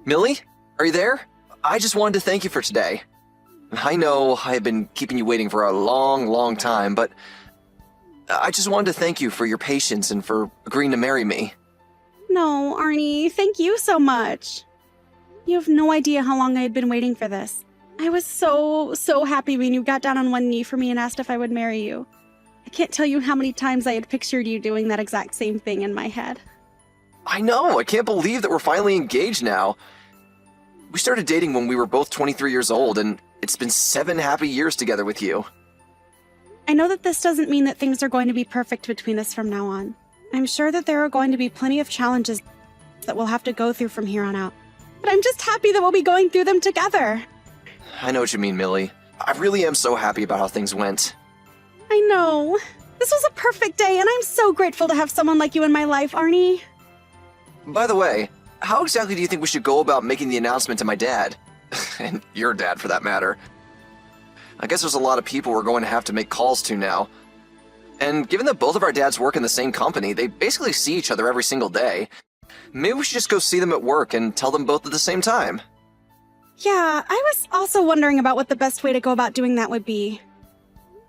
Millie? Are you there? I just wanted to thank you for today. I know I've been keeping you waiting for a long time, but I just wanted to thank you for your patience and for agreeing to marry me. No, Arnie, thank you so much. You have no idea how long I had been waiting for this. I was so happy when you got down on one knee for me and asked if I would marry you. I can't tell you how many times I had pictured you doing that exact same thing in my head. I know, I can't believe that we're finally engaged now. We started dating when we were both 23 years old, and it's been 7 happy years together with you. I know that this doesn't mean that things are going to be perfect between us from now on. I'm sure that there are going to be plenty of challenges that we'll have to go through from here on out. But I'm just happy that we'll be going through them together. I know what you mean, Millie. I really am so happy about how things went. I know. This was a perfect day, and I'm so grateful to have someone like you in my life, Arnie. By the way, how exactly do you think we should go about making the announcement to my dad? And your dad, for that matter. I guess there's a lot of people we're going to have to make calls to now. And given that both of our dads work in the same company, they basically see each other every single day. Maybe we should just go see them at work and tell them both at the same time. Yeah, I was also wondering about what the best way to go about doing that would be.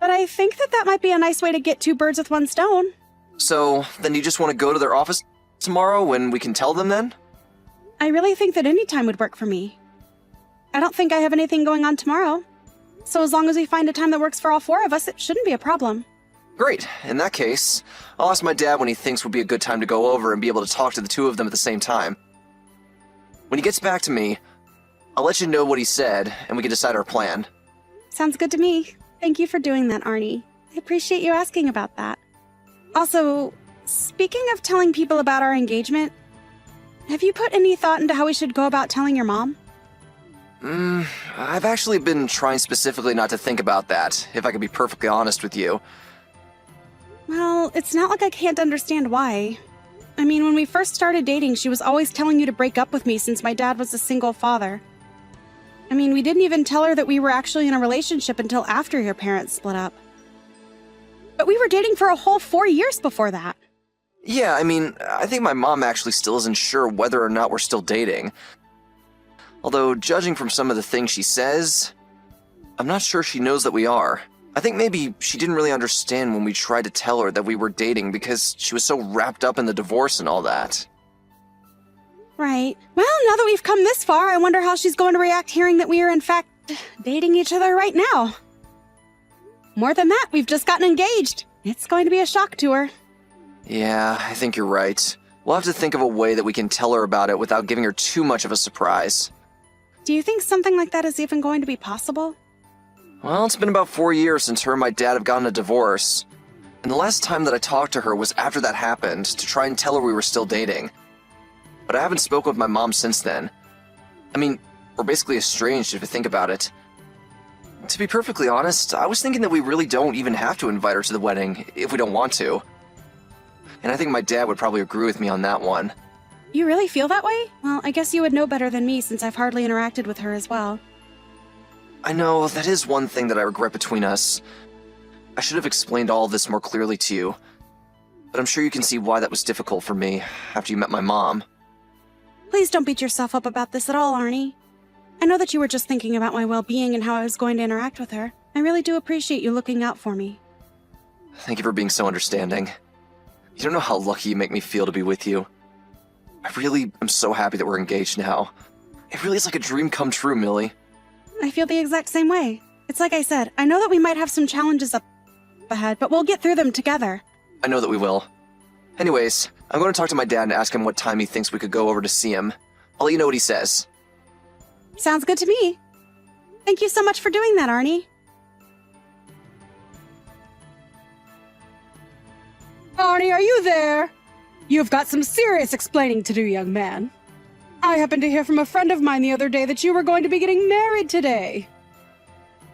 But I think that might be a nice way to get 2 birds with 1 stone. So, then you just want to go to their office tomorrow when we can tell them then? I really think that any time would work for me. I don't think I have anything going on tomorrow. So as long as we find a time that works for all 4 of us, it shouldn't be a problem. Great. In that case, I'll ask my dad when he thinks would be a good time to go over and be able to talk to the 2 of them at the same time. When he gets back to me, I'll let you know what he said, and we can decide our plan. Sounds good to me. Thank you for doing that, Arnie. I appreciate you asking about that. Also, speaking of telling people about our engagement, have you put any thought into how we should go about telling your mom? I've actually been trying specifically not to think about that, if I can be perfectly honest with you. Well, it's not like I can't understand why. I mean, when we first started dating, she was always telling you to break up with me since my dad was a single father. I mean, we didn't even tell her that we were actually in a relationship until after your parents split up. But we were dating for a whole 4 years before that. Yeah, I mean, I think my mom actually still isn't sure whether or not we're still dating. Although, judging from some of the things she says, I'm not sure she knows that we are. I think maybe she didn't really understand when we tried to tell her that we were dating because she was so wrapped up in the divorce and all that. Right. Well, now that we've come this far, I wonder how she's going to react hearing that we are in fact dating each other right now. More than that, we've just gotten engaged. It's going to be a shock to her. Yeah, I think you're right. We'll have to think of a way that we can tell her about it without giving her too much of a surprise. Do you think something like that is even going to be possible? Well, it's been about 4 years since her and my dad have gotten a divorce. And the last time that I talked to her was after that happened, to try and tell her we were still dating. But I haven't spoken with my mom since then. I mean, we're basically estranged if you think about it. To be perfectly honest, I was thinking that we really don't even have to invite her to the wedding if we don't want to. And I think my dad would probably agree with me on that one. You really feel that way? Well, I guess you would know better than me since I've hardly interacted with her as well. I know, that is one thing that I regret between us. I should have explained all of this more clearly to you. But I'm sure you can see why that was difficult for me after you met my mom. Please don't beat yourself up about this at all, Arnie. I know that you were just thinking about my well-being and how I was going to interact with her. I really do appreciate you looking out for me. Thank you for being so understanding. You don't know how lucky you make me feel to be with you. I really am so happy that we're engaged now. It really is like a dream come true, Millie. I feel the exact same way. It's like I said, I know that we might have some challenges up ahead, but we'll get through them together. I know that we will. Anyways, I'm going to talk to my dad and ask him what time he thinks we could go over to see him. I'll let you know what he says. Sounds good to me. Thank you so much for doing that, Arnie. Arnie, are you there? You've got some serious explaining to do, young man. I happened to hear from a friend of mine the other day that you were going to be getting married today.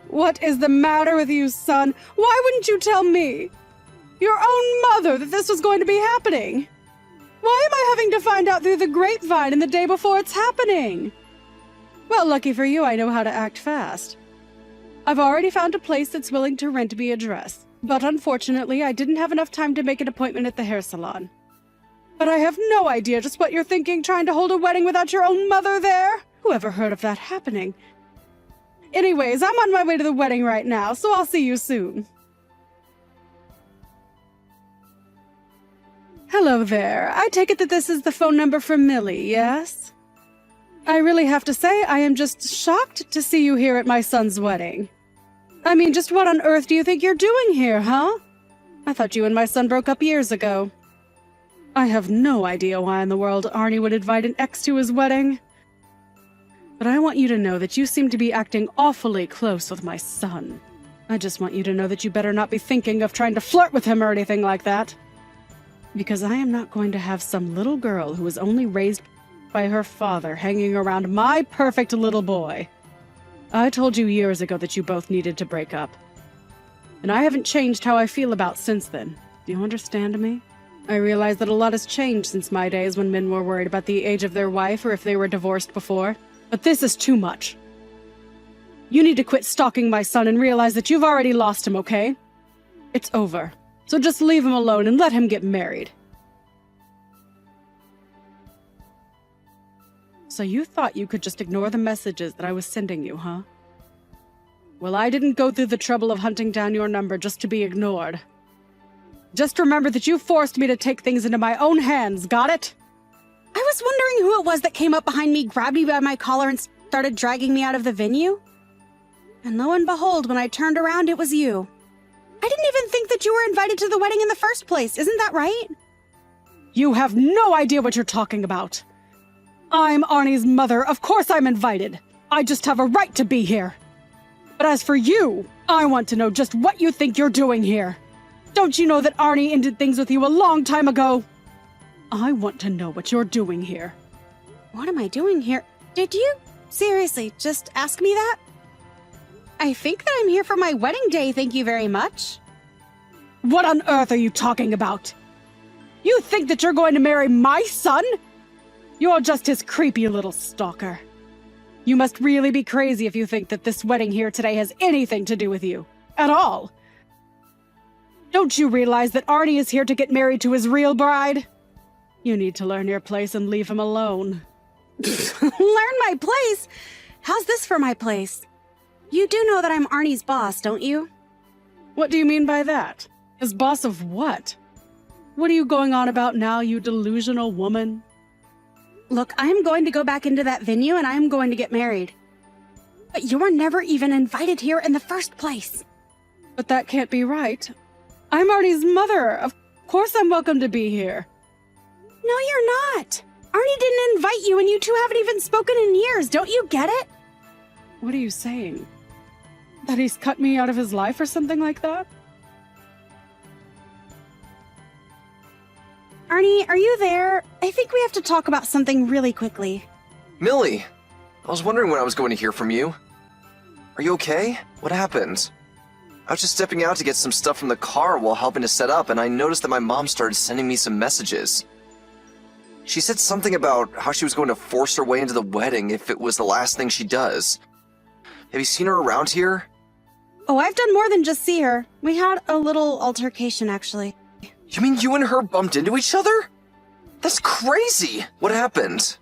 What is the matter with you, son? Why wouldn't you tell me? Your own mother that this was going to be happening. Why am I having to find out through the grapevine and the day before it's happening? Well, lucky for you, I know how to act fast. I've already found a place that's willing to rent me a dress, but unfortunately, I didn't have enough time to make an appointment at the hair salon. But I have no idea just what you're thinking, trying to hold a wedding without your own mother there. Who ever heard of that happening? Anyways, I'm on my way to the wedding right now, so I'll see you soon. Hello there. I take it that this is the phone number for Millie, yes? I really have to say, I am just shocked to see you here at my son's wedding. I mean, just what on earth do you think you're doing here, huh? I thought you and my son broke up years ago. I have no idea why in the world Arnie would invite an ex to his wedding. But I want you to know that you seem to be acting awfully close with my son. I just want you to know that you better not be thinking of trying to flirt with him or anything like that. Because I am not going to have some little girl who was only raised by her father hanging around my perfect little boy. I told you years ago that you both needed to break up. And I haven't changed how I feel about since then. Do you understand me? I realize that a lot has changed since my days when men were worried about the age of their wife or if they were divorced before. But this is too much. You need to quit stalking my son and realize that you've already lost him, okay? It's over. So just leave him alone and let him get married. So you thought you could just ignore the messages that I was sending you, huh? Well, I didn't go through the trouble of hunting down your number just to be ignored. Just remember that you forced me to take things into my own hands, got it? I was wondering who it was that came up behind me, grabbed me by my collar, and started dragging me out of the venue. And lo and behold, when I turned around, it was you. I didn't even think that you were invited to the wedding in the first place, isn't that right? You have no idea what you're talking about. I'm Arnie's mother, of course I'm invited. I just have a right to be here. But as for you, I want to know just what you think you're doing here. Don't you know that Arnie ended things with you a long time ago? I want to know what you're doing here. What am I doing here? Did you seriously just ask me that? I think that I'm here for my wedding day, thank you very much. What on earth are you talking about? You think that you're going to marry my son? You're just his creepy little stalker. You must really be crazy if you think that this wedding here today has anything to do with you. At all. Don't you realize that Arnie is here to get married to his real bride? You need to learn your place and leave him alone. Learn my place? How's this for my place? You do know that I'm Arnie's boss, don't you? What do you mean by that? His boss of what? What are you going on about now, you delusional woman? Look, I'm going to go back into that venue and I'm going to get married. But you were never even invited here in the first place. But that can't be right. I'm Arnie's mother. Of course I'm welcome to be here. No, you're not. Arnie didn't invite you and you two haven't even spoken in years. Don't you get it? What are you saying? That he's cut me out of his life or something like that? Arnie, are you there? I think we have to talk about something really quickly. Millie! I was wondering when I was going to hear from you. Are you okay? What happened? I was just stepping out to get some stuff from the car while helping to set up, and I noticed that my mom started sending me some messages. She said something about how she was going to force her way into the wedding if it was the last thing she does. Have you seen her around here? Oh, I've done more than just see her. We had a little altercation, actually. You mean you and her bumped into each other? That's crazy! What happened?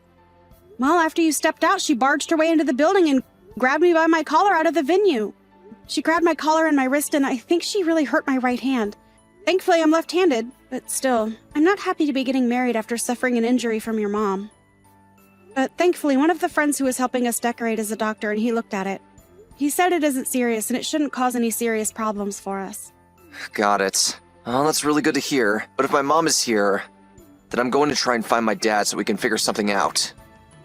Well, after you stepped out, she barged her way into the building and grabbed me by my collar out of the venue. She grabbed my collar and my wrist, and I think she really hurt my right hand. Thankfully, I'm left-handed, but still, I'm not happy to be getting married after suffering an injury from your mom. But thankfully, one of the friends who was helping us decorate is a doctor, and he looked at it. He said it isn't serious, and it shouldn't cause any serious problems for us. Got it. Well, that's really good to hear. But if my mom is here, then I'm going to try and find my dad so we can figure something out.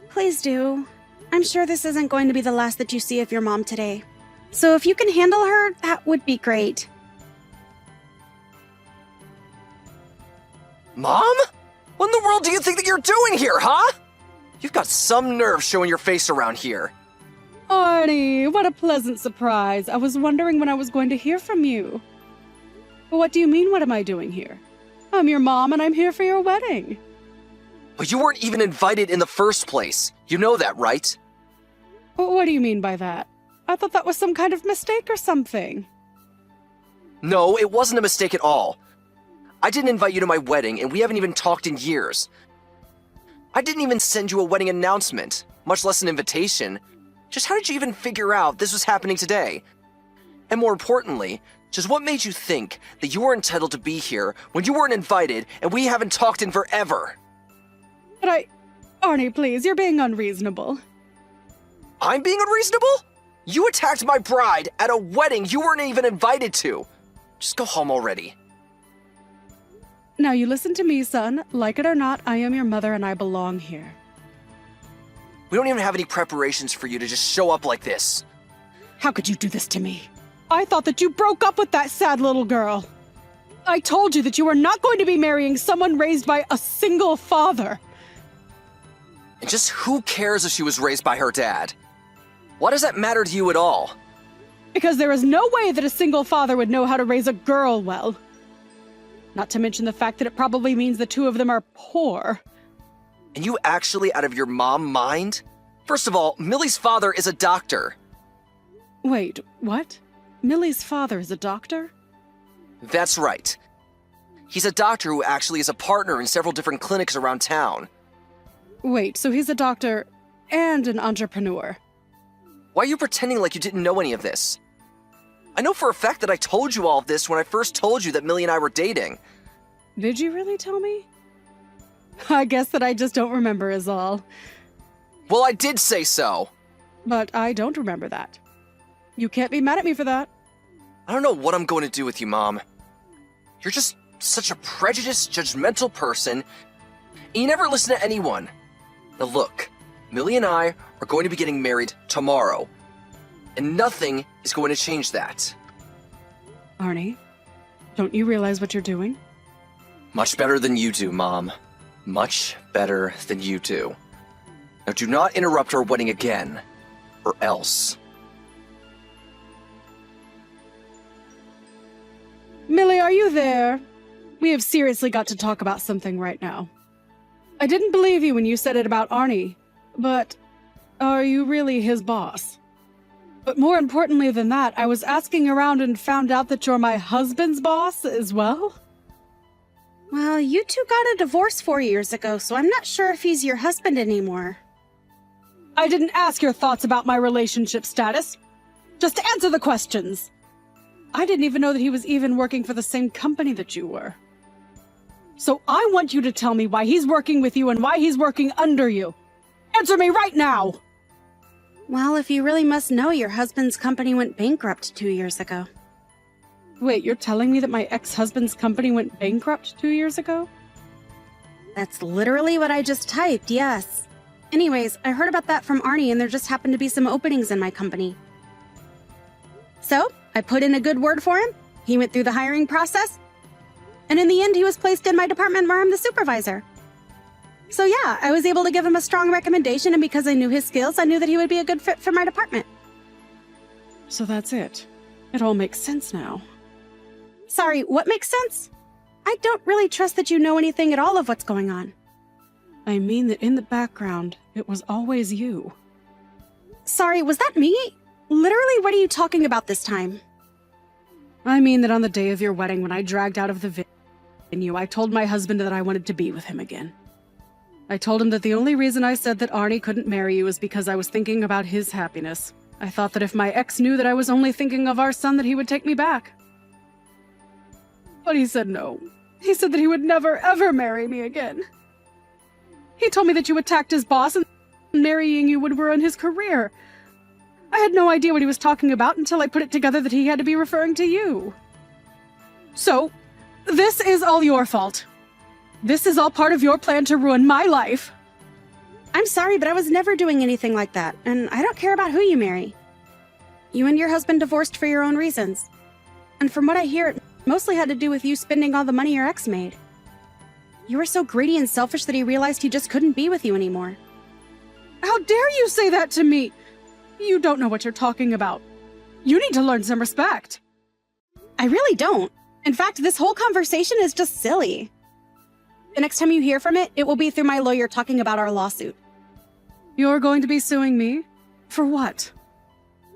Please do. I'm sure this isn't going to be the last that you see of your mom today. So if you can handle her, that would be great. Mom? What in the world do you think that you're doing here, huh? You've got some nerve showing your face around here. Arnie, what a pleasant surprise. I was wondering when I was going to hear from you. But what do you mean, what am I doing here? I'm your mom and I'm here for your wedding. But you weren't even invited in the first place. You know that, right? What do you mean by that? I thought that was some kind of mistake or something. No, it wasn't a mistake at all. I didn't invite you to my wedding, and we haven't even talked in years. I didn't even send you a wedding announcement, much less an invitation. Just how did you even figure out this was happening today? And more importantly, just what made you think that you were entitled to be here when you weren't invited and we haven't talked in forever? But Arnie, please, you're being unreasonable. I'm being unreasonable? You attacked my bride at a wedding you weren't even invited to. Just go home already. Now you listen to me, son. Like it or not, I am your mother and I belong here. We don't even have any preparations for you to just show up like this. How could you do this to me? I thought that you broke up with that sad little girl. I told you that you were not going to be marrying someone raised by a single father. And just who cares if she was raised by her dad? Why does that matter to you at all? Because there is no way that a single father would know how to raise a girl well. Not to mention the fact that it probably means the two of them are poor. And you actually out of your mom mind? First of all, Millie's father is a doctor. Wait, what? Millie's father is a doctor? That's right. He's a doctor who actually is a partner in several different clinics around town. Wait, so he's a doctor and an entrepreneur. Why are you pretending like you didn't know any of this? I know for a fact that I told you all of this when I first told you that Millie and I were dating. Did you really tell me? I guess that I just don't remember is all. Well, I did say so. But I don't remember that. You can't be mad at me for that. I don't know what I'm going to do with you, Mom. You're just such a prejudiced, judgmental person, and you never listen to anyone. Now look, Millie and I are going to be getting married tomorrow, and nothing is going to change that. Arnie, don't you realize what you're doing? Much better than you do, Mom. Much better than you do. Now do not interrupt our wedding again, or else. Millie, are you there? We have seriously got to talk about something right now. I didn't believe you when you said it about Arnie, but are you really his boss? But more importantly than that, I was asking around and found out that you're my husband's boss as well? Well, you two got a divorce 4 years ago, so I'm not sure if he's your husband anymore. I didn't ask your thoughts about my relationship status. Just answer the questions. I didn't even know that he was even working for the same company that you were. So I want you to tell me why he's working with you and why he's working under you. Answer me right now! Well, if you really must know, your husband's company went bankrupt 2 years ago. Wait, you're telling me that my ex-husband's company went bankrupt 2 years ago? That's literally what I just typed, yes. Anyways, I heard about that from Arnie, and there just happened to be some openings in my company. So, I put in a good word for him, he went through the hiring process, and in the end he was placed in my department where I'm the supervisor. So yeah, I was able to give him a strong recommendation, and because I knew his skills, I knew that he would be a good fit for my department. So that's it. It all makes sense now. Sorry, what makes sense? I don't really trust that you know anything at all of what's going on. I mean that in the background, it was always you. Sorry, was that me? Literally, what are you talking about this time? I mean that on the day of your wedding, when I dragged out of the venue, I told my husband that I wanted to be with him again. I told him that the only reason I said that Arnie couldn't marry you was because I was thinking about his happiness. I thought that if my ex knew that I was only thinking of our son, that he would take me back. But he said no. He said that he would never, ever marry me again. He told me that you attacked his boss and marrying you would ruin his career. I had no idea what he was talking about until I put it together that he had to be referring to you. So, this is all your fault. This is all part of your plan to ruin my life. I'm sorry, but I was never doing anything like that, and I don't care about who you marry. You and your husband divorced for your own reasons. And from what I hear, it mostly had to do with you spending all the money your ex made. You were so greedy and selfish that he realized he just couldn't be with you anymore. How dare you say that to me? You don't know what you're talking about. You need to learn some respect. I really don't. In fact, this whole conversation is just silly. The next time you hear from it, it will be through my lawyer talking about our lawsuit. You're going to be suing me? For what?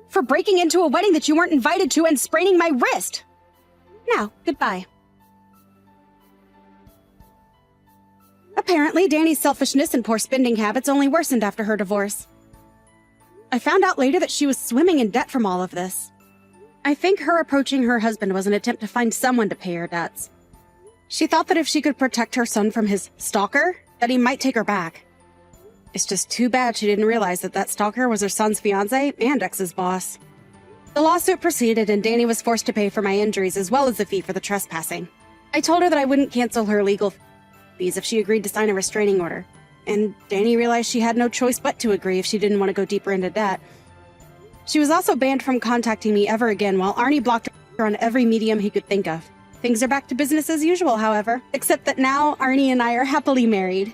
For breaking into a wedding that you weren't invited to and spraining my wrist. Now, goodbye. Apparently, Danny's selfishness and poor spending habits only worsened after her divorce. I found out later that she was swimming in debt from all of this. I think her approaching her husband was an attempt to find someone to pay her debts. She thought that if she could protect her son from his stalker, that he might take her back. It's just too bad she didn't realize that that stalker was her son's fiancé and ex's boss. The lawsuit proceeded and Danny was forced to pay for my injuries as well as the fee for the trespassing. I told her that I wouldn't cancel her legal fees if she agreed to sign a restraining order, and Danny realized she had no choice but to agree if she didn't want to go deeper into debt. She was also banned from contacting me ever again while Arnie blocked her on every medium he could think of. Things are back to business as usual, however, except that now Arnie and I are happily married.